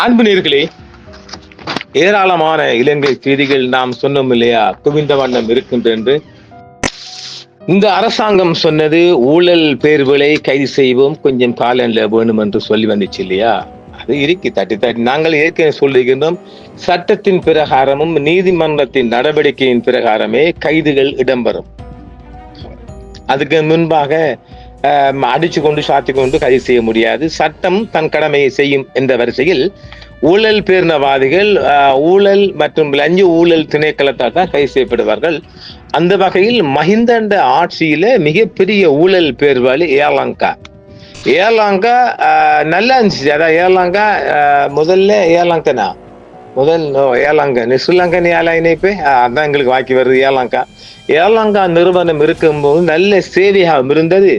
அன்பு நேர்களே, ஏராளமான இலங்கை செய்திகள் நாம் சொன்னோம் இல்லையா, குவிந்த வண்ணம் இருக்கின்ற என்று. இந்த அரசாங்கம் சொன்னது ஊழல் பேர்களை கைது செய்வோம், கொஞ்சம் காலன்ல வேணும் என்று சொல்லி வந்துச்சு இல்லையா. அது இருக்கு தட்டி தட்டி நாங்கள் ஏற்கனவே சொல்லுகின்றோம். சட்டத்தின் பிரகாரமும் நீதிமன்றத்தின் நடவடிக்கையின் பிரகாரமே கைதுகள் இடம்பெறும். அதுக்கு முன்பாக அடிச்சு கொண்டு சாத்தி கொண்டு கைது செய்ய முடியாது. சட்டம் தன் கடமையை செய்யும் என்ற வரிசையில் ஊழல் பேரினவாதிகள் ஊழல் மற்றும் லஞ்ச ஊழல் திணைக்களத்தால் தான் கைது செய்யப்படுவார்கள். அந்த வகையில் மஹிந்த ஆட்சியில மிகப்பெரிய ஊழல் பேர்வாளி ஏர்லங்கா நல்லா இருந்துச்சு. அதான் ஏர்லங்கா முதல்ல ஏர்லங்கனா ஏர்லங்கா ஸ்ரீலங்கன் ஏர்லைன் இப்ப அதான் எங்களுக்கு வாக்கி வருது. ஏர்லங்கா நிறுவனம் இருக்கும்போது நல்ல சேவையாக இருந்தது.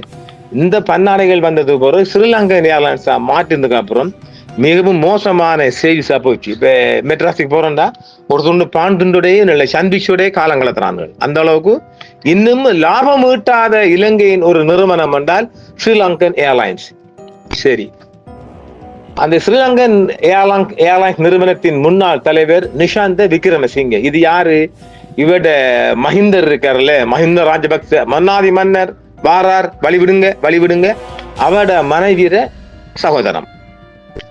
இந்த பன்னாடைகள் வந்தது பிறகு ஸ்ரீலங்கன் ஏர்லைன்ஸ் மாற்றினதுக்கு அப்புறம் மிகவும் மோசமான சேவிஸா போச்சு. இப்ப மெட்ராஸுக்கு போறோம்டா ஒரு துண்டு பாண்டுடைய நல்ல சந்திச்சோடைய காலம் கலத்துறாங்க. அந்த அளவுக்கு இன்னும் லாபம் ஈட்டாத இலங்கையின் ஒரு நிறுவனம் என்றால் ஸ்ரீலங்கன் ஏர்லைன்ஸ். சரி, அந்த ஸ்ரீலங்கன் ஏர்லைன்ஸ் நிறுவனத்தின் முன்னாள் தலைவர் நிஷாந்த விக்ரமசிங்கே. இது யாரு? இவட மஹிந்தர் இருக்காருல்ல, மஹிந்த ராஜபக்ச மன்னாதி மன்னர் வாரார், வழிவிடுங்க. அவட மனைவியர சகோதரம்.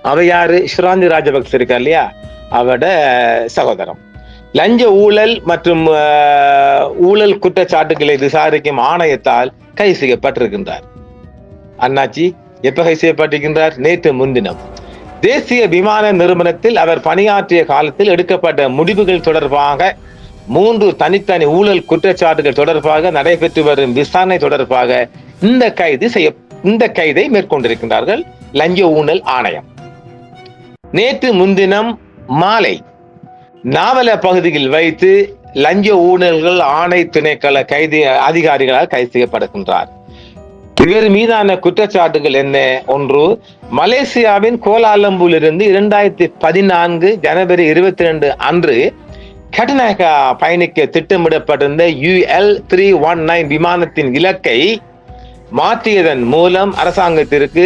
அவ யாரு? ஷிராந்தி ராஜபக்ச இருக்கா இல்லையா, அவட சகோதரம். லஞ்ச ஊழல் மற்றும் ஊழல் குற்றச்சாட்டுகளை விசாரிக்கும் ஆணையத்தால் கைது செய்யப்பட்டிருக்கின்றார். அண்ணாச்சி எப்ப கைது செய்யப்பட்டிருக்கின்றார்? நேற்று முன்தினம். தேசிய விமான நிறுவனத்தில் அவர் பணியாற்றிய காலத்தில் எடுக்கப்பட்ட முடிவுகள் தொடர்பாக 3 தனித்தனி ஊழல் குற்றச்சாட்டுகள் தொடர்பாக நடைபெற்று வரும் விசாரணை தொடர்பாக இந்த கைதை மேற்கொண்டிருக்கின்றார்கள் லஞ்ச ஊழல் ஆணையம். நேற்று முன்தினம் மாலை நாவல பகுதியில் வைத்து லஞ்ச ஊழல்கள் ஆணை திணைக்கள அதிகாரிகளால் கைது செய்யப்படுகின்றார். இவர் மீதான குற்றச்சாட்டுகள் என்ன? ஒன்று, மலேசியாவின் கோலாலம்பூரிலிருந்து 2014 ஜனவரி 22 அன்று கட்டுநாயக்கா பயணிக்க திட்டமிடப்பட்டிருந்த UL319 விமானத்தின் இலக்கை மாற்றியதன் மூலம் அரசாங்கத்திற்கு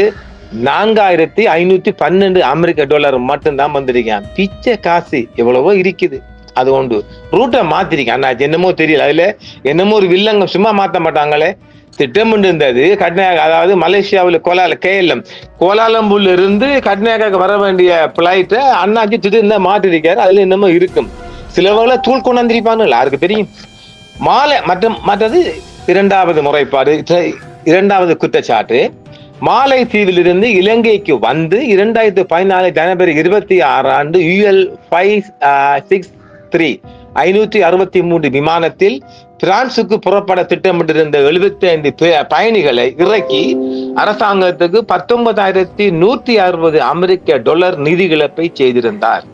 $4512 அமெரிக்க மட்டும்தான் வந்திருக்கான். பிச்சை காசு எவ்வளவோ இருக்குது. அது ஒன்று. ரூட்டை மாத்திருக்கேன். அண்ணா என்னமோ தெரியல, அதுல என்னமோ ஒரு வில்லங்கம் சும்மா மாத்த மாட்டாங்களே. திட்டமிட்டு இருந்தது கட்நாயக்கா, அதாவது மலேசியாவில் கோலாலம்பூர்ல இருந்து கட்நாயக்காக்கு வர வேண்டிய பிளைட்டை அண்ணாச்சி திட்டு மாத்திருக்காரு. அதுல என்னமோ இருக்கும். சிலவங்களை தூள் கொண்டாந்திருப்பான்னு யாருக்கு தெரியும். மற்றது இரண்டாவது முறைப்பாடு, இரண்டாவது குற்றச்சாட்டு, மாலை தீவிலிருந்து இலங்கைக்கு வந்து 2014 ஜனவரி 26 அன்று UL563 563 விமானத்தில் பிரான்சுக்கு புறப்பட திட்டமிட்டிருந்த 75 பயணிகளை இறக்கி அரசாங்கத்துக்கு $19,160 அமெரிக்க நிதி இழப்பை செய்திருந்தார்.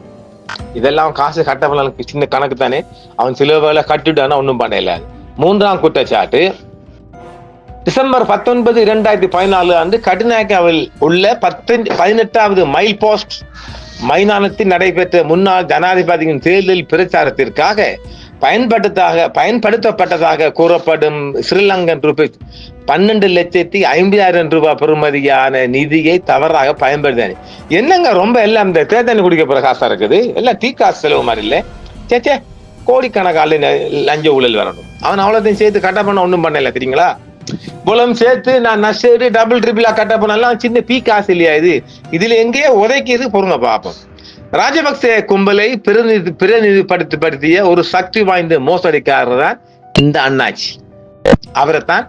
இதெல்லாம் காசு கட்டவனுக்கு சின்ன கணக்கு தானே. அவன் சில வேலை கட்டுட்டானா ஒன்றும் பண்ணல. மூன்றாம் குற்றச்சாட்டு, டிசம்பர் 19, 2014 அன்று கட்டுநாயக்காவில் உள்ள 18வது மைல் போஸ்ட் மைதானத்தில் நடைபெற்ற முன்னாள் ஜனாதிபதியின் தேர்தல் பிரச்சாரத்திற்காக பயன்படுத்தப்பட்டதாக கூறப்படும் ஸ்ரீலங்கன் ரூபீஸ் 12,50,000 பெறுமதியான நிதியை தவறாக பயன்படுத்த. என்னங்க ரொம்ப எல்லாம் இந்த தேர்தல் குடிக்க போற காசா இருக்குது, எல்லாம் டீ காசு செலவு மாதிரி இல்லை. சேச்சே, கோடிக்கணக்கால லஞ்ச ஊழல் வரணும். அவன் அவ்வளோத்தையும் சேர்த்து கட்ட பண்ண ஒன்றும் பண்ணல தெரியுங்களா. புலம் சேர்த்து நான் நஷ்டு டபுள் ட்ரிபிளா கட்ட பண்ணலாம். சின்ன பீ காசு இல்லையா இது? இதுல எங்கேயே உதைக்கிது பொறுங்க பார்ப்போம். ராஜபக்சே கும்பலை பிரதிநிதிப்படுத்திய ஒரு சக்தி வாய்ந்த மோசடிக்காரர் தான் இந்த அண்ணாச்சி. அவரைத்தான்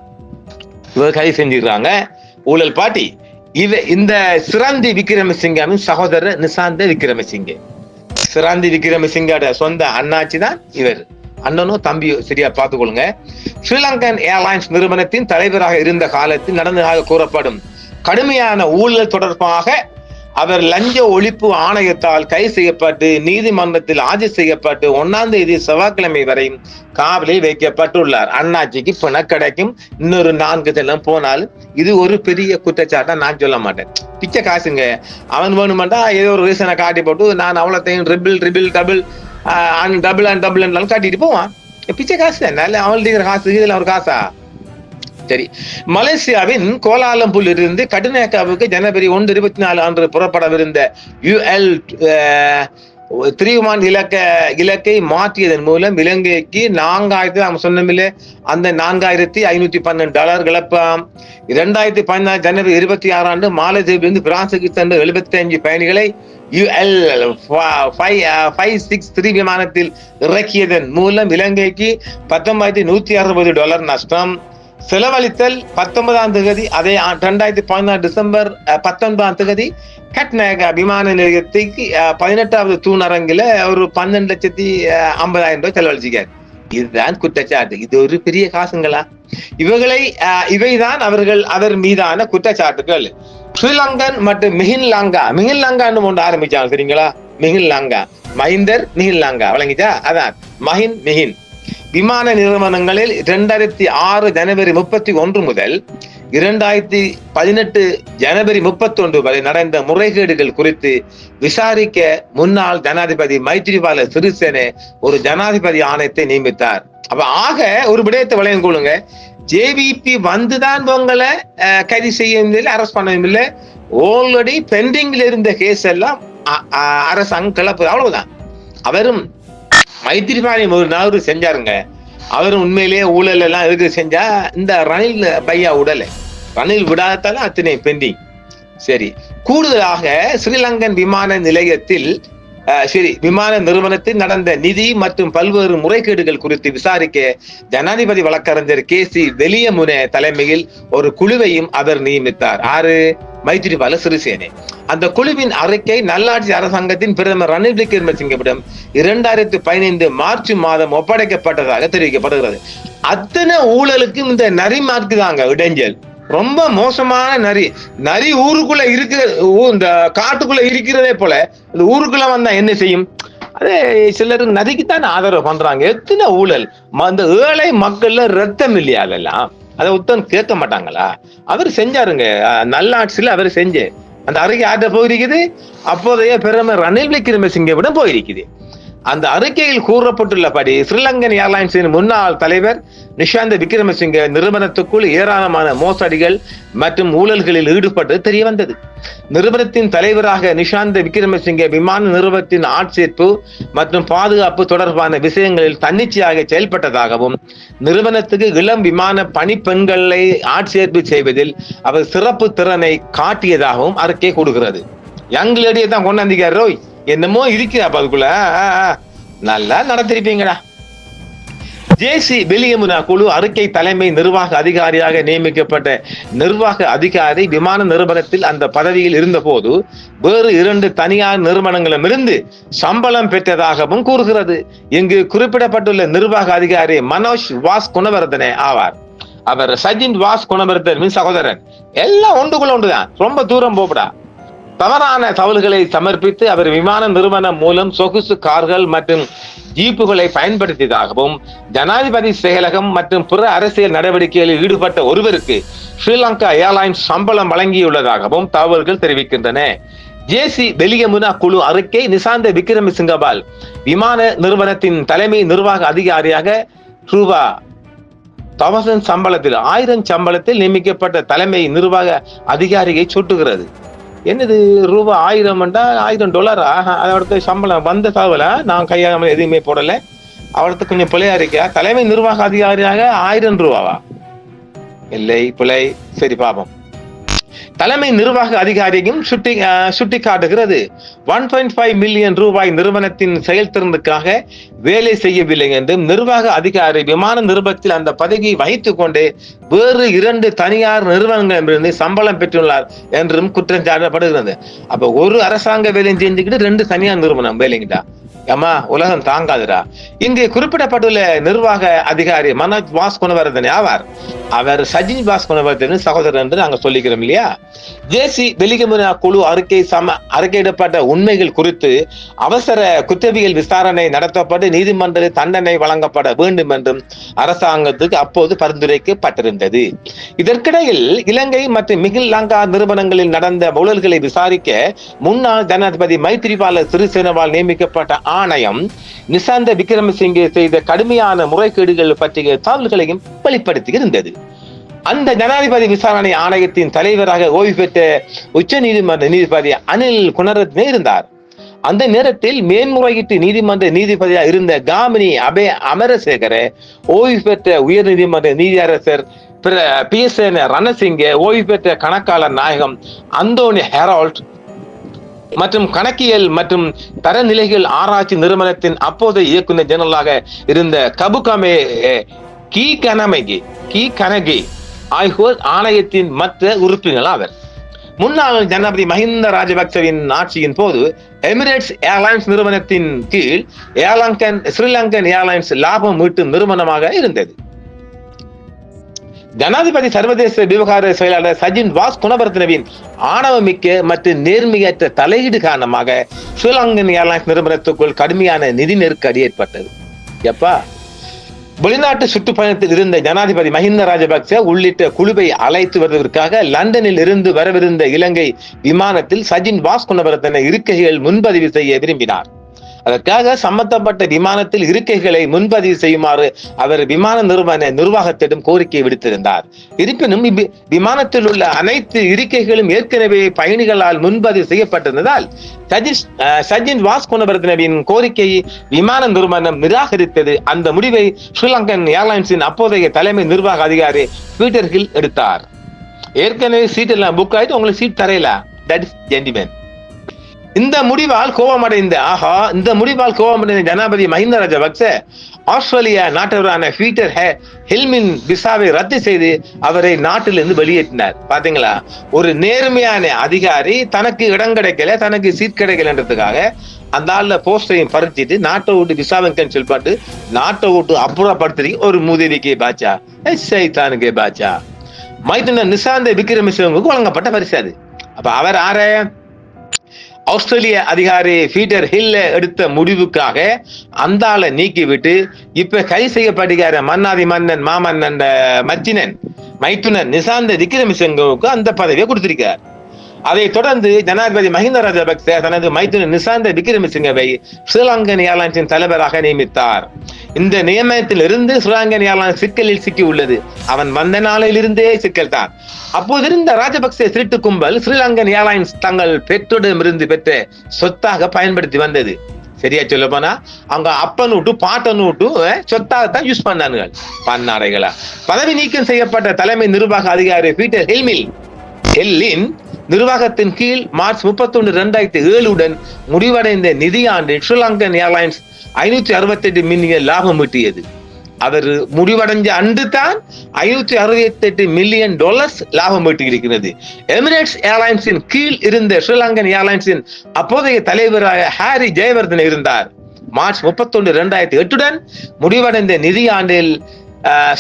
கைது செஞ்சுக்கிறாங்க. ஊழல் பாட்டி இந்த சிராந்தி விக்ரமசிங்காவின் சகோதரர் நிசாந்த விக்ரமசிங்கே. சிராந்தி விக்ரமசிங்கோட சொந்த அண்ணாச்சி தான் இவர். அண்ணனோ தம்பியோ சரியா பார்த்துக்கொள்ளுங்க. ஸ்ரீலங்கன் ஏர்லைன்ஸ் நிறுவனத்தின் தலைவராக இருந்த காலத்தில் நடந்ததாக கூறப்படும் கடுமையான ஊழல் தொடர்பாக அவர் லஞ்ச ஒழிப்பு ஆணையத்தால் கைது செய்யப்பட்டு நீதிமன்றத்தில் ஆஜர் செய்யப்பட்டு 1ஆம் தேதி செவ்வாய்க்கிழமை வரை காவலில் வைக்கப்பட்டுள்ளார். அண்ணாச்சிக்கு பிணை கிடைக்கும். இன்னொரு 4 தினம் போனாலும் இது ஒரு பெரிய குற்றச்சாட்டா நான் சொல்ல மாட்டேன். பிச்சை காசுங்க. அவன் வேணுமெண்டா ஏதோ ஒரு ரீசனை காட்டி போட்டு நான் அவ்வளோத்தையும் டபுள் காட்டிட்டு போவான். பிச்சை காசு நல்ல அவன் காசு. இதுல ஒரு காசா சரி, மலேசியாவின் கோலாலம்பூரில் இருந்து கடுநாயக்காவுக்கு ஜனவரி 1, 24 அன்று புறப்படவிருந்த UL 3 விமான இலக்கை மாற்றியதன் மூலம் இலங்கைக்கு 4,000 நாம் சொன்னமில்ல, அந்த $4,512 இழப்பாம். 2014 ஜனவரி 26 அன்று மாலத்தீவிலிருந்து பிரான்சுக்கு சென்ற 75 பயணிகளை UL 563 விமானத்தில் இறக்கியதன் மூலம் இலங்கைக்கு $19,160 நஷ்டம். செலவழித்தல் 19ஆம் தேதி, அதே 2014 டிசம்பர் 19ஆம் தேதி கட்நாயக்கா விமான நிலையத்துக்கு 18வது தூணரங்கில ஒரு 12,50,000 செலவழிச்சிக்காரு. இதுதான் குற்றச்சாட்டு. இது ஒரு பெரிய காசுங்களா? இவைதான் அவர் மீதான குற்றச்சாட்டுகள். ஸ்ரீலங்கன் மற்றும் மிகின்லாங்கான்னு ஒன்று ஆரம்பிச்சாங்க, சரிங்களா? மிகின்லாங்கா, மஹிந்தர் மிகின்லாங்கா வழங்கிச்சா? அதான் மிகின் விமான நிறுவனங்களில் 2006 ஜனவரி 31 முதல் 2018 ஜனவரி 31 வரை நடந்த முறைகேடுகள் குறித்து விசாரிக்க முன்னாள் ஜனாதிபதி மைத்ரிபால சிறிசேன ஒரு ஜனாதிபதி ஆணையத்தை நியமித்தார். அப்ப ஒரு விடயத்தை வளையம் கொள்ளுங்க. ஜேவிபி வந்துதான் உங்களை கைது செய்யவும் இல்லை, அரெஸ்ட் பண்ணவும் இல்லை. ஆல்ரெடி பெண்டிங்ல இருந்த கேஸ் எல்லாம் அரசாங்கம் கிளப்பு, அவ்வளவுதான். அவரும் மைத்திரிபாலம் ஒரு நாள் செஞ்சாருங்க. அவரும் உண்மையிலேயே ஊழல் எல்லாம் எதுக்கு செஞ்சா, இந்த ரணில் பையா உடலை ரணில் விடாததால அத்தனை பெண்டிங். சரி, கூடுதலாக ஸ்ரீலங்கன் விமான நிலையத்தில் விமான நிறுவனத்தில் நடந்த நிதி மற்றும் பல்வேறு முறைகேடுகள் குறித்து விசாரிக்க ஜனாதிபதி வழக்கறிஞர் KC வெலியமுன தலைமையில் ஒரு குழுவையும் அவர் நியமித்தார். மைத்ரிபால சிறிசேன. அந்த குழுவின் அறிக்கை நல்லாட்சி அரசாங்கத்தின் பிரதமர் ரணில் விக்ரமசிங்கவிடம் 2015 மார்ச் மாதம் ஒப்படைக்கப்பட்டதாக தெரிவிக்கப்படுகிறது. அத்தனை ஊழலுக்கும் இந்த நரி மார்க்கு தாங்க இடைஞ்சல். ரொம்ப மோசமான நரி ஊருக்குள்ள இருக்கிற, இந்த காட்டுக்குள்ள இருக்கிறதே போல இந்த ஊருக்குள்ள வந்தா என்ன செய்யும்? அதே சிலர் நரிக்குத்தான் ஆதரவு பண்றாங்க. எத்தனை ஊழல்! அந்த ஏழை மக்கள்ல ரத்தம் இல்லையா? அதெல்லாம் அதை உத்தம் கேட்க மாட்டாங்களா? அவர் செஞ்சாருங்க, நல்லாட்சியில் அவர் செஞ்சு அந்த அறிக்கை ஆட்ட போயிருக்குது. அப்போதைய பிரதமர் ரணில் விக்ரமசிங்கவிடம் போயிருக்குது. அந்த அறிக்கையில் கூறப்பட்டுள்ளபடி ஸ்ரீலங்கன் ஏர்லைன்ஸின் முன்னாள் தலைவர் நிஷாந்த விக்ரமசிங்க நிறுவனத்துக்குள் ஏராளமான மோசடிகள் மற்றும் ஊழல்களில் ஈடுபட்டு தெரிய வந்தது. நிறுவனத்தின் தலைவராக நிஷாந்த விக்ரமசிங்க விமான நிறுவனத்தின் ஆட்சேர்ப்பு மற்றும் பாதுகாப்பு தொடர்பான விஷயங்களில் தன்னிச்சையாக செயல்பட்டதாகவும், நிறுவனத்துக்கு இளம் விமான பணிப்பெண்களை ஆட்சேர்ப்பு செய்வதில் அவர் சிறப்பு திறனை காட்டியதாகவும் அறிக்கை கூறுகிறது. யங் லேடியை தான் கொண்டாந்திக்காரோ, என்னமோ இருக்கிறா, அதுக்குள்ள நல்லா நடத்திருப்பீங்கடா. JC வெலியமுனா குழு அறிக்கை தலைமை நிர்வாக அதிகாரியாக நியமிக்கப்பட்ட நிர்வாக அதிகாரி விமான நிறுவனத்தில் அந்த பதவியில் இருந்த போது வேறு 2 தனியார் நிறுவனங்களிடமிருந்து சம்பளம் பெற்றதாகவும் கூறுகிறது. இங்கு குறிப்பிடப்பட்டுள்ள நிர்வாக அதிகாரி மனோஜ் வாஸ் குணவர்தனே ஆவார். அவர் சஜின் வாஸ் குணவர்தனின் சகோதரன். எல்லாம் ஒன்றுக்குள்ள ஒன்றுதான், ரொம்ப தூரம் போப்படா. தவறான தகவல்களை சமர்ப்பித்து அவர் விமான நிறுவனம் மூலம் சொகுசு கார்கள் மற்றும் ஜீப்புகளை பயன்படுத்தியதாகவும், ஜனாதிபதி செயலகம் மற்றும் பிற அரசியல் நடவடிக்கைகளில் ஈடுபட்ட ஒருவருக்கு ஸ்ரீலங்கா ஏர்லைன்ஸ் சம்பளம் வழங்கியுள்ளதாகவும் தகவல்கள் தெரிவிக்கின்றன. JC வெலியமுனா குழு அறிக்கை நிசாந்த விக்ரமசிங்கவால் விமான நிறுவனத்தின் தலைமை நிர்வாக அதிகாரியாக ரூபா 1000 சம்பளத்தில் 1000 சம்பளத்தில் நியமிக்கப்பட்ட தலைமை நிர்வாக அதிகாரியை சுட்டுகிறது. என்னது ரூபா 1000 $1000? அவருக்கு சம்பளம் வந்த தகவல நான் கையாள எதுவுமே போடல. அவருக்கு கொஞ்சம் பிள்ளையா இருக்கியா? தலைமை நிர்வாக அதிகாரியாக 1000 ரூபாவா? இல்லை, பிள்ளை. சரி, பாப்போம். தலைமை நிர்வாக அதிகாரியும் சுட்டி காட்டுகிறது. 1.5 மில்லியன் ரூபாய் நிறுவனத்தின் செயல்திறனுக்காக வேலை செய்யவில்லை என்றும், நிர்வாக அதிகாரி விமான நிறுவனத்தில் அந்த பதவியை வகித்துக் கொண்டு வேறு 2 தனியார் நிறுவனங்களிலிருந்து சம்பளம் பெற்றுள்ளார் என்றும் குற்றம் சாட்டப்படுகிறது. அப்ப ஒரு அரசாங்க வேலை செஞ்சுக்கிட்டு 2 தனியார் நிறுவனம் வேலைங்கிட்டா, ஏமா உலகம் தாங்காதுடா. இங்கே குறிப்பிடப்பட்டுள்ள நிர்வாக அதிகாரி மனோஜ் வாஸ் குணவர்தனே ஆவார். அவர் சஜின் வாஸ் குணவர்தனின் சகோதரர் என்று நாங்கள் சொல்லிக்கிறோம் இல்லையா? JC வெலியமுனா குழு அறிக்கையிடப்பட்ட உண்மைகள் குறித்து அவசர குற்றவியல் விசாரணை நடத்தப்பட்டு நீதிமன்றத்தில் தண்டனை வழங்கப்பட வேண்டும் என்றும் அரசாங்கத்துக்கு அப்போது பரிந்துரைக்கப்பட்டிருந்தது. இதற்கிடையில் இலங்கை மற்றும் மிகின்லாங்கா நிறுவனங்களில் நடந்த ஊழல்களை விசாரிக்க முன்னாள் ஜனாதிபதி மைத்ரிபால சிறிசேனவால் நியமிக்கப்பட்ட ஆணையம் நிசாந்த விக்ரமசிங்கே செய்த கடுமையான முறைகேடுகள் பற்றிய தகவல்களையும் வெளிப்படுத்தி இருந்தது. அந்த ஜனாதிபதி விசாரணை ஆணையத்தின் தலைவராக ஓய்வு பெற்ற உச்ச நீதிமன்ற நீதிபதி அனில் குணரத்னே இருந்தார். அந்த நேரத்தில் மேன்முறையீட்டு நீதிமன்ற நீதிபதியாக இருந்த காமினி அபே அமரசேகர, ஓய்வு பெற்ற உயர் நீதிமன்ற நீதியரசர் PS ரணசிங்க, ஓய்வு பெற்ற கணக்காளர் நாயகம் அந்தோனி ஹெரால்ட் மற்றும் கணக்கியல் மற்றும் தரநிலைகள் ஆராய்ச்சி நிறுவனத்தின் அப்போதைய இயக்குநர் ஜெனரலாக இருந்த கபுகமே கி கனகி ஆகியோர் ஆணையத்தின் மற்ற உறுப்பினர்கள் ஆவர். முன்னாள் ஜனாதிபதி மஹிந்த ராஜபக்சவின் ஆட்சியின் போது எமிரேட்ஸ் ஏர்லைன்ஸ் நிறுவனத்தின் கீழ் ஸ்ரீலங்கன் ஏர்லைன்ஸ் லாபம் ஈட்டும் நிறுவனமாக இருந்தது. ஜனாதிபதி சர்வதேச விவகார செயலாளர் சஜின் வாஸ் குணவர்தனவின் ஆணவமிக்க மற்றும் நேர்மையற்ற தலையீடு காரணமாக ஸ்ரீலங்கன் ஏர்லைன்ஸ் நிறுவனத்துக்குள் கடுமையான நிதி நெருக்கடி ஏற்பட்டது. எப்பா வெளிநாட்டு சுற்றுப்பயணத்தில் இருந்த ஜனாதிபதி மஹிந்த ராஜபக்ச உள்ளிட்ட குழுவை அழைத்து வருவதற்காக லண்டனில் இருந்து வரவிருந்த இலங்கை விமானத்தில் சஜின் வாஸ் குணவர்தன இருக்கைகள் முன்பதிவு செய்ய விரும்பினார். அதற்காக சம்பந்தப்பட்ட விமானத்தில் இருக்கைகளை முன்பதிவு செய்யுமாறு அவர் விமான நிர்வாகத்திடம் கோரிக்கை விடுத்திருந்தார். இருப்பினும் விமானத்தில் உள்ள அனைத்து இருக்கைகளும் ஏற்கனவே பயணிகளால் முன்பதிவு செய்யப்பட்டிருந்ததால் சஜின் வாஸ் குணவர்தனவின் கோரிக்கையை விமான நிறுவனம் நிராகரித்தது. அந்த முடிவை ஸ்ரீலங்கன் ஏர்லைன்ஸின் அப்போதைய தலைமை நிர்வாக அதிகாரி பீட்டர் ஹில் எடுத்தார். ஏற்கனவே சீட் எல்லாம் புக் ஆயிட்டு உங்களுக்கு சீட் தரையில. That is gentleman. இந்த முடிவால் கோபமடைந்த ஜனாதிபதி மஹிந்த ராஜபக்ச ஆஸ்திரேலியா நாட்டவரான பீட்டர் ஹில்மின் விசாவை ரத்து செய்து அவரை நாட்டிலிருந்து வெளியேற்றினார். பாத்தீங்களா, ஒரு நேர்மையான அதிகாரி தனக்கு இடம் கிடைக்கல, தனக்கு சீட் கிடைக்கலன்றதுக்காக அந்த ஆள்ல போஸ்டையும் பறிச்சிட்டு நாட்டை விட்டு விசாவை கேன்சல் பண்ணிட்டு நாட்டை விட்டு அப்புறப்படுத்தி ஒரு முதலிக்கே பாச்சா சைத்தானுக்கே பாச்சா மைத்துன நிசாந்த விக்ரமசிங்கவுக்கு வழங்கப்பட்ட பரிசு அது. அப்ப அவர் ஆற ஆஸ்திரேலிய அதிகாரி பீட்டர் ஹில் எடுத்த முடிவுக்காக அந்த ஆளை நீக்கிவிட்டு இப்ப கைது செய்யப்படுகிற மன்னாதி மன்னன் மாமன்னன் மைத்துனன் நிசாந்த விக்ரமசிங்கவுக்கு அந்த பதவியை கொடுத்திருக்கிறார். அதை தொடர்ந்து ஜனாதிபதி மஹிந்த ராஜபக்ச தனது மைத்துனர் நிசாந்த விக்ரமசிங்கவை ஸ்ரீலங்கன் ஏர்லைன்ஸின் தலைவராக நியமித்தார். இந்த நியமனத்தில் இருந்து ஸ்ரீலங்கன் ஏர்லைன்ஸ் சிக்கலில் சிக்கி உள்ளது. அவன் வந்த நாளில் இருந்தே சிக்கல் தான். அப்போது இருந்த ராஜபக்ச திருட்டு கும்பல் ஸ்ரீலங்கன் ஏர்லைன்ஸ் தங்கள் பெற்றோரிடமிருந்து பெற்ற சொத்தாக பயன்படுத்தி வந்தது. சரியா சொல்ல போனா அவங்க அப்பன் விட்டு பாட்டன் விட்டு சொத்தாகத்தான் யூஸ் பண்ணானுங்க பன்னாடைகளா. பதவி நீக்கம் செய்யப்பட்ட தலைமை நிர்வாக அதிகாரி பீட்டர் ஹில்லின் நிர்வாகத்தின் கீழ் மார்ச் 31, 2007 முடிவடைந்த நிதியாண்டில் ஸ்ரீலங்கன் ஏர்லைன்ஸ் 568 மில்லியன் லாபம் ஈட்டியது. அவர் முடிவடைஞ்ச அன்று தான் $568 மில்லியன் லாபம் ஈட்டியிருக்கிறது. எமிரேட்ஸ் ஏர்லைன்ஸின் கீழ் இருந்த ஸ்ரீலங்கன் ஏர்லைன்ஸின் அப்போதைய தலைவராக ஹாரி ஜெயவர்தன இருந்தார். மார்ச் 31, 2008 முடிவடைந்த நிதியாண்டில்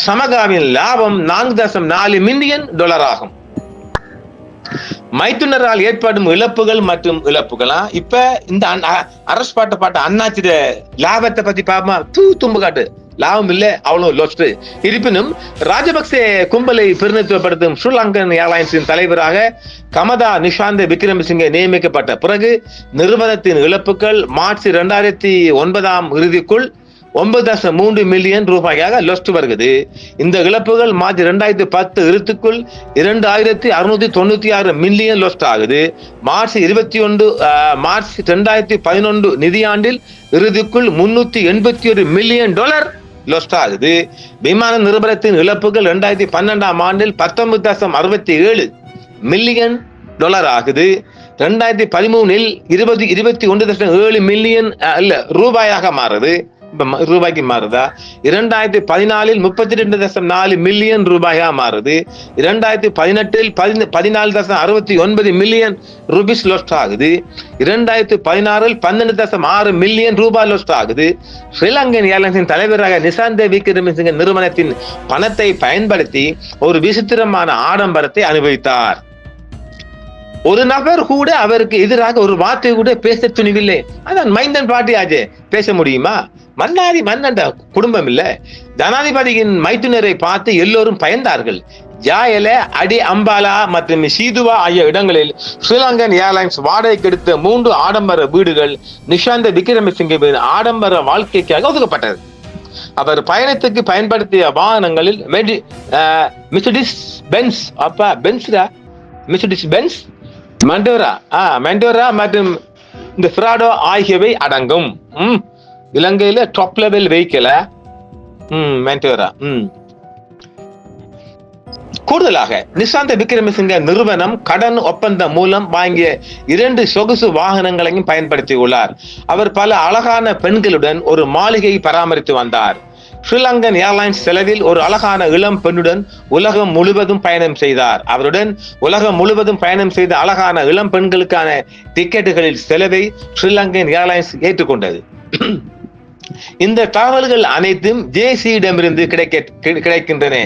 சமகாவின் லாபம் $4.4 மில்லியன் ஆகும். மைத்துனரால் ஏற்படும் இழப்புகள் மற்றும் இழப்புகளா இப்ப இந்த அரசு பாட்ட அண்ணாச்சிட லாபத்தை பத்தி பாப்பா தும்பு காட்டு லாபம் இல்ல அவ்வளவு லொஸ்ட். இருப்பினும் ராஜபக்சே கும்பலை பிரதிநிதித்துவப்படுத்தும் ஸ்ரீலங்கன் ஏர்லைன்ஸின் தலைவராக கமதா நிஷாந்த விக்ரமசிங்கே நியமிக்கப்பட்ட பிறகு நிறுவனத்தின் இழப்புகள் மார்ச் 2009 இறுதிக்குள் 9.3 மில்லியன் ரூபாயாக லொஸ்ட் வருகிறது. இந்த இழப்புகள் மார்ச் 2010 இறுதிக்குள் 2696 மில்லியன் லொஸ்ட் ஆகுது. மார்ச் 2011 நிதியாண்டில் இறுதிக்குள் $381 மில்லியன் லொஸ்ட் ஆகுது. விமான நிறுவனத்தின் இழப்புகள் 2012 ஆண்டில் 19.67 மில்லியன் ஆகுது. 2013 21.7 மில்லியன் ரூபாயாக மாறுது. ரூபாய்க்கு மாறுதா? 2014 32.4 மில்லியன் ரூபாயா மாறுது. 2018 14.69 மில்லியன் ரூபீஸ் லொஸ்ட் ஆகுது. 2016 12.6 மில்லியன் ரூபாய் லொஸ்ட் ஆகுது. ஸ்ரீலங்கன் ஏர்லைன்ஸின் தலைவராக நிசாந்த விக்ரமசிங்க நிறுவனத்தின் பணத்தை பயன்படுத்தி ஒரு விசித்திரமான ஆடம்பரத்தை அனுபவித்தார். ஒரு நபர் கூட அவருக்கு எதிராக ஒரு வார்த்தை கூட பேச துணிவில்லை. அதான் மைந்தன் பாட்டி ஆச்சு, பேச முடியுமா? மன்னன் குடும்பம் இல்ல. ஜனாதிபதியின் மைத்துனரை பார்த்து எல்லோரும் பயந்தார்கள். ஜாயல, அடி அம்பாலா மற்றும் சீதுவா ஆகிய இடங்களில் ஸ்ரீலங்கன் ஏர்லைன்ஸ் வாடகைக்கு எடுத்த 3 ஆடம்பர வீடுகள் நிஷாந்த விக்ரமசிங்கவின் ஆடம்பர வாழ்க்கைக்காக ஒதுக்கப்பட்டது. அவர் பயணத்துக்கு பயன்படுத்திய வாகனங்களில் மெர்சிடிஸ் பென்ஸ், மெர்சிடிஸ் பென்ஸ், மெண்டோரா மற்றும் இந்த பிராடோ ஆகியவை அடங்கும். இலங்கையில டாப் லெவல் வெஹிக்கிள் மெண்டோரா. கூடுதலாக நிசாந்த விக்ரமசிங்க நிறுவனம் கடன் ஒப்பந்தம் மூலம் வாங்கிய 2 சொகுசு வாகனங்களையும் பயன்படுத்தியுள்ளார். அவர் பல அழகான பெண்களுடன் ஒரு மாளிகையை பராமரித்து வந்தார். ஸ்ரீலங்கன் ஏர்லைன்ஸ் செலவில் ஒரு அழகான இளம் பெண்ணுடன் உலகம் முழுவதும் பயணம் செய்தார். அவருடன் உலகம் முழுவதும் பயணம் செய்த அழகான இளம் பெண்களுக்கான டிக்கெட்டுகளில் செலவை ஸ்ரீலங்கன் ஏர்லைன்ஸ் ஏற்றுக்கொண்டது. இந்த தகவல்கள் அனைத்தும் ஜேசியிடமிருந்து கிடைக்கின்றன.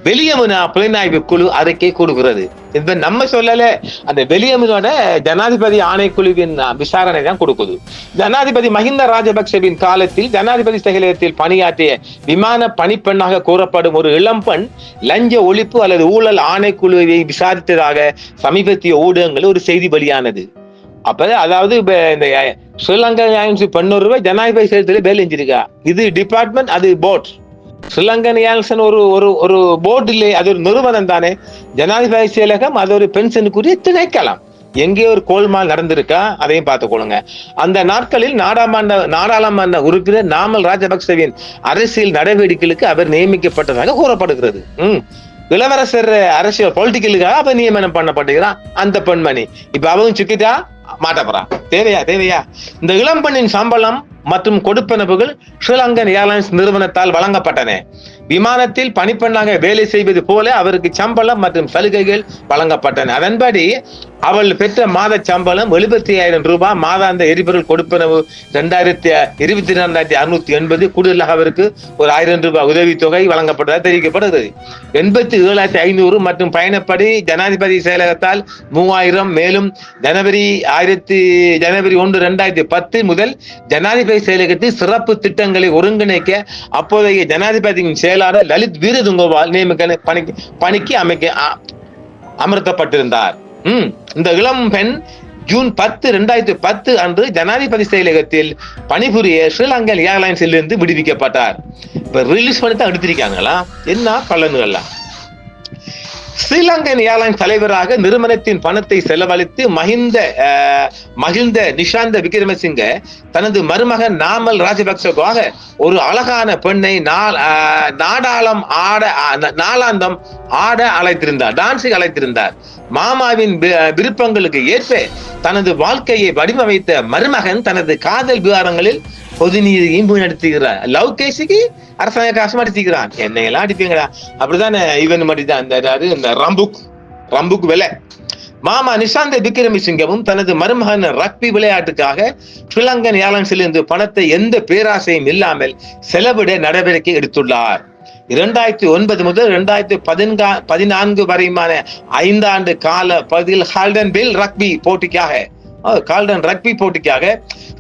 வெளியமுனா புலனாய்வு குழு அறிக்கை கொடுக்கிறது. இப்ப நம்ம சொல்லல, அந்த வெளியமுனோட ஜனாதிபதி ஆணைக்குழுவின் விசாரணை தான் கொடுக்குது. ஜனாதிபதி மஹிந்த ராஜபக்சவின் காலத்தில் ஜனாதிபதி செயலகத்தில் பணியாற்றிய விமான பணிப்பெண்ணாக கூறப்படும் ஒரு இளம்பெண் லஞ்ச ஒழிப்பு அல்லது ஊழல் ஆணைக்குழுவை விசாரித்ததாக சமீபத்திய ஊடகங்கள் ஒரு செய்தி வெளியானது. அப்ப அதாவது இந்த ஸ்ரீலங்கா பெண்ணொருவ ஜனாதிபதி செயலகத்தில் வேலை செஞ்சிருக்கா. இது டிபார்ட்மெண்ட், அது போர்ட். ஸ்ரீலங்கன் ஏர்லைன்ஸ் ஒரு போர்டு இல்லை, அது ஒரு நிறுவனம் தானே. ஜனாதிபதி செயலகம் அது ஒரு பென்ஷனுக்குரிய திணைக்களம். எங்கே ஒரு கோல்மால் நடந்திருக்கா, அதையும் பார்த்துக்கொள்ளுங்க. அந்த நாட்களில் நாடாளுமன்ற உறுப்பினர் நாமல் ராஜபக்சவின் அரசியல் நடவடிக்கைகளுக்கு அவர் நியமிக்கப்பட்டதாக கூறப்படுகிறது. இளவரசர் அரசியல் பொலிட்டிக்கலுக்காக அவர் நியமனம் பண்ணப்பட்டிருக்கிறான் அந்த பெண்மணி. இப்ப அவங்க சுக்கிட்டா மாட்டப்பறா. தேவையா? இந்த இளம்பெண்ணின் சம்பளம் மற்றும் கொடுப்பனவுகள் ஸ்ரீலங்கன் ஏர்லைன்ஸ் நிறுவனத்தால் வழங்கப்பட்டன. விமானத்தில் பணிப்பெண்ணாக வேலை செய்வது போல அவருக்கு சம்பளம் மற்றும் சலுகைகள் வழங்கப்பட்டன. அதன்படி அவள் பெற்ற மாத சம்பளம் 75,000 ரூபாய். மாதாந்த எரிபொருள் கொடுப்பனவு 22,680. கூடுதலாக அவருக்கு ஒரு 1000 ரூபாய் உதவித்தொகை வழங்கப்பட்டதாக தெரிவிக்கப்படுகிறது. 87,500 மற்றும் பயணப்படி ஜனாதிபதி செயலகத்தால் 3000. மேலும் ஜனவரி 1, 2010 முதல் ஜனாதிபதி செயலகத்தில் சிறப்பு திட்டங்களை ஒருங்கிணைக்க அப்போதைய ஜனாதிபதியின் செயலாளர் லலித் வீரதுங்கவால் நியமிக்க பணிக்கு அமர்த்தப்பட்டிருந்தார். இந்த இளம் பெண் ஜூன் 10, 2010 அன்று ஜனாதிபதி செயலகத்தில் பணிபுரிய ஸ்ரீலங்கன் ஏர்லைன்ஸில் இருந்து விடுவிக்கப்பட்டார். இப்ப ரிலீஸ் பண்ணி தான் எடுத்திருக்காங்களா, என்ன பலன்கள்லாம்? ஸ்ரீலங்கன் ஏர்லைன்ஸ் தலைவராக நிறுவனத்தின் பணத்தை செலவழித்து மகிழ்ந்த நிஷாந்த விக்ரமசிங்க தனது மருமகன் நாமல் ராஜபக்சவாக ஒரு அழகான பெண்ணை நாளாந்தம் ஆட அழைத்திருந்தார், டான்ஸுக்கு அழைத்திருந்தார். மாமாவின் விருப்பங்களுக்கு ஏற்ப தனது வாழ்க்கையை வடிவமைத்த மருமகன் தனது காதல் விவகாரங்களில் பொது நீதியையும் நடத்துகிறார். லவ் கேஸுக்கு அரசாங்க காசு அடிச்சுக்கிறான். என்னையெல்லாம் அடிப்பீங்களா? அப்படித்தானே இவன் மட்டும்தான் இந்த ரம்புக் விலை. மாமா நிஷாந்த விக்ரமசிங்கவும் தனது மருமகன் ரக்பி விளையாட்டுக்காக ஸ்ரீலங்கன் ஏர்லைன்ஸில் இருந்து பணத்தை எந்த பேராசையும் இல்லாமல் செலவிட நடவடிக்கை எடுத்துள்ளார். 2009 முதல் 2014 வரையுமான 5 ஆண்டு கால பகுதியில் கால்டன் ரக்பி போட்டிக்காக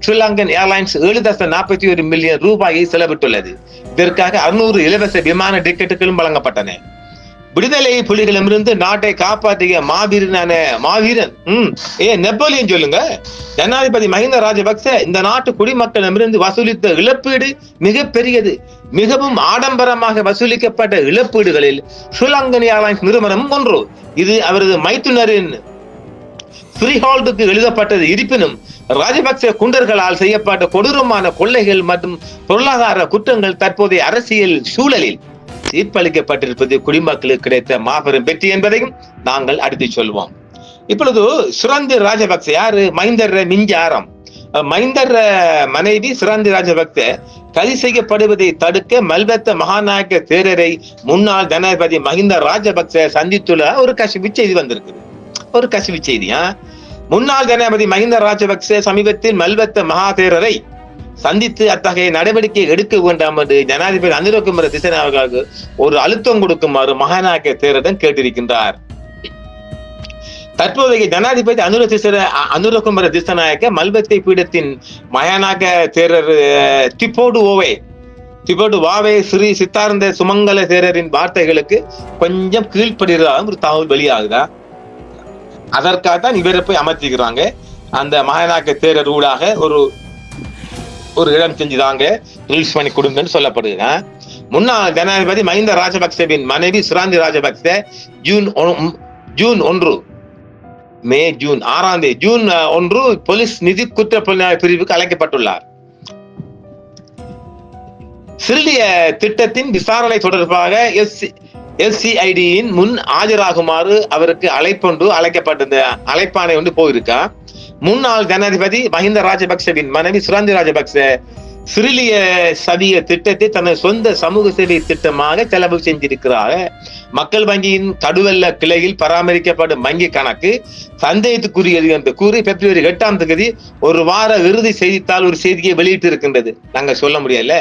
ஸ்ரீலங்கன் ஏர்லைன்ஸ் 7.41 மில்லியன் ரூபாயை செலவிட்டுள்ளது. இதற்காக 600 இலவச விமான டிக்கெட்டுகளும் வழங்கப்பட்டன. விடுதலை புலிகளிடமிருந்து நாட்டை காப்பாற்றிய மாவீரன் நெப்போலியன் சொல்லுங்க. ஜனாதிபதி மஹிந்த ராஜபக்ச இந்த நாட்டு குடிமக்களிடமிருந்து வசூலித்த இழப்பீடு மிக பெரியது. மிகவும் ஆடம்பரமாக வசூலிக்கப்பட்ட இழப்பீடுகளில் ஸ்ரீலங்கன் ஏர்லைன்ஸ் நிறுவனமும் ஒன்று. இது அவரது மைத்துனரின் ஃப்ரீஹால்டுக்கு எழுதப்பட்டது. இருப்பினும் ராஜபக்ச குண்டர்களால் செய்யப்பட்ட கொடூரமான கொள்ளைகள் மற்றும் பொருளாதார குற்றங்கள் தற்போதைய அரசியல் சூழலில் தீர்ப்பளிக்கப்பட்டிருப்பது குடிமக்களுக்கு கிடைத்த மாபெரும் வெற்றி என்பதையும் நாங்கள் அடுத்து சொல்வோம். இப்பொழுது சுரந்தி ராஜபக்ச யாரு? மஹிந்தர் மிஞ்சாரம். மஹிந்தர் மனைவி சுரந்தி ராஜபக்ச கைது செய்யப்படுவதை தடுக்க மல்வத்த மகாநாயக்க தேரரை முன்னாள் ஜனாதிபதி மஹிந்த ராஜபக்ச சந்தித்துள்ள ஒரு கசிவு செய்தி வந்திருக்குது. ஒரு கசிவு செய்தியா? முன்னாள் ஜனாதிபதி மஹிந்த ராஜபக்ச சமீபத்தில் மல்வத்த மகா தேரரை சந்தித்து அத்தகைய நடவடிக்கை எடுக்க வேண்டாம் என்று ஜனாதிபதி அனுரகுமார திசாநாயக்க ஒரு அழுத்தம் கொடுக்குமாறு மகாநாயக்க தேரரிடம் கேட்டிருக்கின்றார். தற்போதைய ஜனாதிபதி அனுரகுமார திசாநாயக்க மல்வத்தை பீடத்தின் மகாநாயக்க தேரர் திபோடு வாவே ஸ்ரீ சித்தார்ந்த சுமங்கல தேரரின் வார்த்தைகளுக்கு கொஞ்சம் கீழ்ப்படுகிறதாக ஒரு தகவல் வெளியாகுதா? அதற்காக தான் இவரை போய் அமர்த்திக்கிறாங்க. அந்த மகாநாயக்க தேரர் ஊடாக ஒரு ஒரு இடம் செஞ்சுதாங்க ரிலீஸ் பண்ணி கொடுங்கன்னு சொல்லப்படுது. முன்னாள் ஜனாதிபதி மஹிந்த ராஜபக்சவின் மனைவி சுராந்தி ராஜபக்ச ஜூன் 1 ஜூன் 1 போலீஸ் நிதி குற்றப்புலனாய்வு பிரிவுக்கு அழைக்கப்பட்டுள்ளார். சிறிலிய திட்டத்தின் விசாரணை தொடர்பாக எஸ்சிஐடியின் முன் ஆஜராகுமாறு அவருக்கு அழைக்கப்பட்ட அழைப்பானை போயிருக்கா. முன்னாள் ஜனாதிபதி மஹிந்த ராஜபக்சவின் மனைவி சுராந்தி ராஜபக்ச சிறிலிய சவிய திட்டத்தை தனது சொந்த சமூக சேவை திட்டமாக செலவு செஞ்சிருக்கிறார். மக்கள் வங்கியின் கடுவெல்ல கிளையில் பராமரிக்கப்படும் வங்கி கணக்கு சந்தேகத்துக்குரியது என்று கூறி பிப்ரவரி 8 ஒரு வார இறுதி செய்தித்தாள் ஒரு செய்தியை வெளியிட்டு இருக்கின்றது. நாங்கள் சொல்ல முடியல.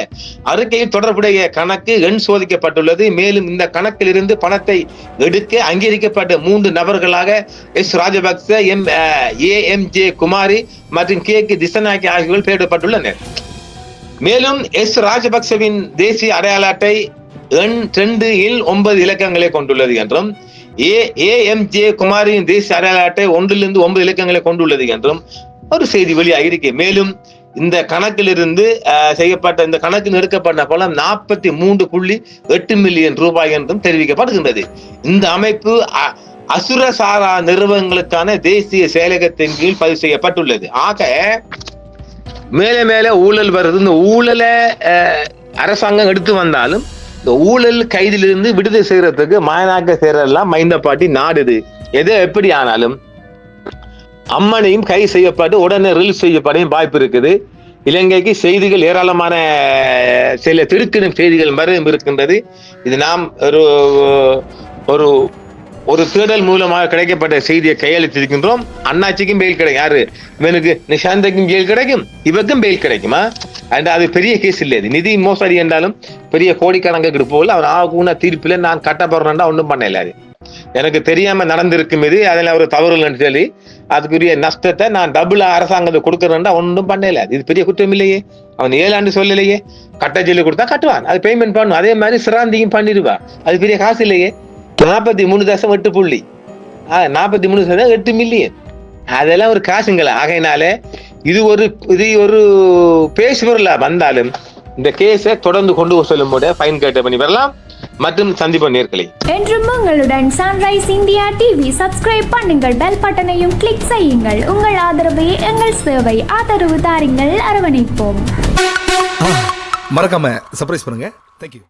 அறிக்கையில் தொடர்புடைய கணக்கு எண் சோதிக்கப்பட்டுள்ளது. மேலும் இந்த கணக்கில் இருந்து பணத்தை எடுக்க அங்கீகரிக்கப்பட்ட 3 நபர்களாக எஸ் ராஜபக்ச, AMJ குமாரி மற்றும் KK திசநாயக்கி ஆகியோர் பெயரிடப்பட்டுள்ளனர். மேலும் எஸ் ராஜபக்சவின் தேசிய அடையாள அட்டை எண் 2 இல் 9 இலக்கங்களை கொண்டுள்ளது என்றும் AMJ குமாரியின் தேசிய அடையாள அட்டை 1 - 9 இலக்கங்களை கொண்டுள்ளது என்றும் ஒரு செய்தி வெளியாகிருக்கு. மேலும் இந்த கணக்கிலிருந்து செய்யப்பட்ட இந்த கணக்கில் எடுக்கப்பட்ட பணம் 43.8 மில்லியன் ரூபாய் என்றும் தெரிவிக்கப்படுகின்றது. இந்த அமைப்பு அசுரசாரா நிறுவனங்களுக்கான தேசிய செயலகத்தின் கீழ் பதிவு செய்யப்பட்டுள்ளது. ஆக மேல ஊழல் வருது. இந்த ஊழலை அரசாங்கம் எடுத்து வந்தாலும் இந்த ஊழல் கைதிலிருந்து விடுதலை செய்யறதுக்கு மாயனாக்க செய்யறதெல்லாம் மைந்த பாட்டி நாடுது. எது எப்படி ஆனாலும் அம்மனையும் கை செய்யப்பட்டு உடனே ரிலீஸ் செய்யப்படையும் வாய்ப்பு இருக்குது. இலங்கைக்கு செய்திகள் ஏராளமான சில திடுக்கிடும் செய்திகள் மறுபடியும் இருக்கின்றது. இது நாம் ஒரு தேடல் மூலமாக கிடைக்கப்பட்ட செய்தியை கையளித்திருக்கின்றோம். அண்ணாச்சிக்கும் பெயில் கிடைக்கும். யாரு இவனுக்கு நிஷாந்துக்கும் பெயில் கிடைக்கும், இவருக்கும் பெயில் கிடைக்குமா? அது பெரிய கேஸ் இல்லை. நிதி மோசடி என்றாலும் பெரிய கோடிக்கணக்கு போல அவர் ஆகுன தீர்ப்பில நான் கட்டப்படுறேன்டா ஒன்றும் பண்ணல. அது எனக்கு தெரியாம நடந்திருக்கும். இது அதில் ஒரு தவறுன்னு சொல்லி அதுக்குரிய நஷ்டத்தை நான் டபுளா அரசாங்கத்தை கொடுக்கறேன்டா ஒன்றும் பண்ணல. இது பெரிய குற்றம் இல்லையே. அவன் 7 ஆண்டு சொல்லலையே. கட்ட சொல்லி கொடுத்தா கட்டுவான், அது பேமெண்ட் பண்ணும். அதே மாதிரி சிராந்தியும் பண்ணிடுவா. அது பெரிய காசு இல்லையே. 43.8 புள்ளி 43.8 மில்லியன். அதெல்லாம் ஒரு காசுங்களா? ஆகையினால இது ஒரு பேசுபொருளா வந்தாலும் இந்த கேஸை தொடர்ந்து கொண்டு செல்லும் போது ஃபைன் கேட்ட பண்ணி வரலாம். மற்றும் சந்திப்போம் நேர்களை. என்றும் உங்களுடன் சன்ரைஸ் இந்தியா டிவி சப்ஸ்கிரைப் பண்ணுங்கள், பெல் பட்டனையும் கிளிக் செய்யுங்கள். உங்கள் ஆதரவே எங்கள் சேவை. ஆதரவு தாருங்கள், அரவணைப்போம். மறக்காம சர்ப்ரைஸ் பண்ணுங்க. தேங்க்யூ.